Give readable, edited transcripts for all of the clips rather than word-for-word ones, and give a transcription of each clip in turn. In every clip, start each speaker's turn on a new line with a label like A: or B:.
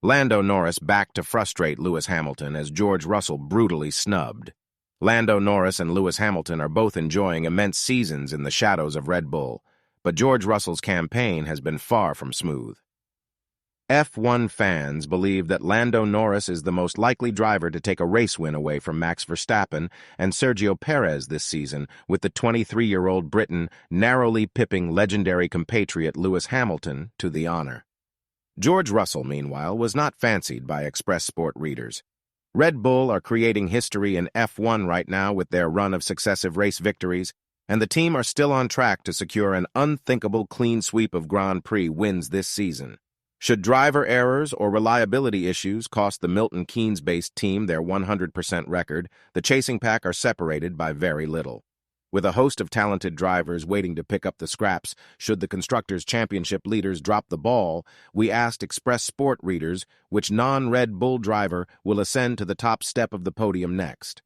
A: Lando Norris backed to frustrate Lewis Hamilton as George Russell brutally snubbed. Lando Norris and Lewis Hamilton are both enjoying immense seasons in the shadows of Red Bull, but George Russell's campaign has been far from smooth. F1 fans believe that Lando Norris is the most likely driver to take a race win away from Max Verstappen and Sergio Perez this season, with the 23-year-old Briton narrowly pipping legendary compatriot Lewis Hamilton to the honor. George Russell, meanwhile, was not fancied by Express Sport readers. Red Bull are creating history in F1 right now with their run of successive race victories, and the team are still on track to secure an unthinkable clean sweep of Grand Prix wins this season. Should driver errors or reliability issues cost the Milton Keynes-based team their 100% record, the chasing pack are separated by very little. With a host of talented drivers waiting to pick up the scraps should the Constructors' Championship leaders drop the ball, we asked Express Sport readers which non-Red Bull driver will ascend to the top step of the podium next.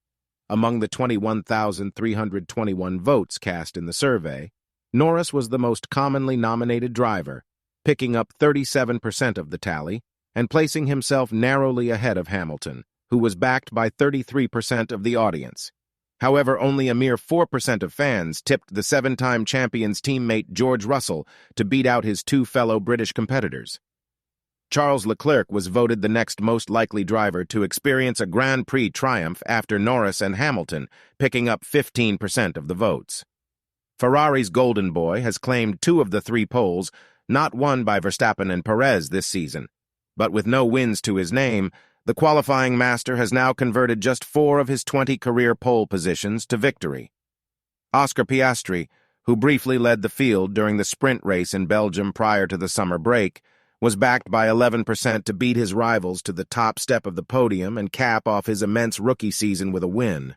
A: Among the 21,321 votes cast in the survey, Norris was the most commonly nominated driver, picking up 37% of the tally and placing himself narrowly ahead of Hamilton, who was backed by 33% of the audience. However, only a mere 4% of fans tipped the seven-time champion's teammate George Russell to beat out his two fellow British competitors. Charles Leclerc was voted the next most likely driver to experience a Grand Prix triumph after Norris and Hamilton, picking up 15% of the votes. Ferrari's Golden Boy has claimed 2 of the 3 poles, not won by Verstappen and Perez this season. But with no wins to his name, the qualifying master has now converted just 4 of his 20 career pole positions to victory. Oscar Piastri, who briefly led the field during the sprint race in Belgium prior to the summer break, was backed by 11% to beat his rivals to the top step of the podium and cap off his immense rookie season with a win.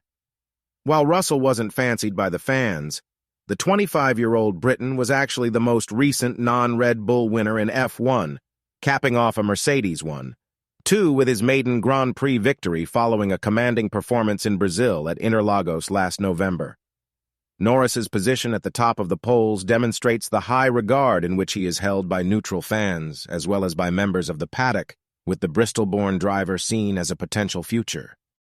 A: While Russell wasn't fancied by the fans, the 25-year-old Briton was actually the most recent non-Red Bull winner in F1, capping off a Mercedes one. 2 with his maiden Grand Prix victory following a commanding performance in Brazil at Interlagos last November. Norris's position at the top of the polls demonstrates the high regard in which he is held by neutral fans, as well as by members of the paddock, with the Bristol-born driver seen as a potential future.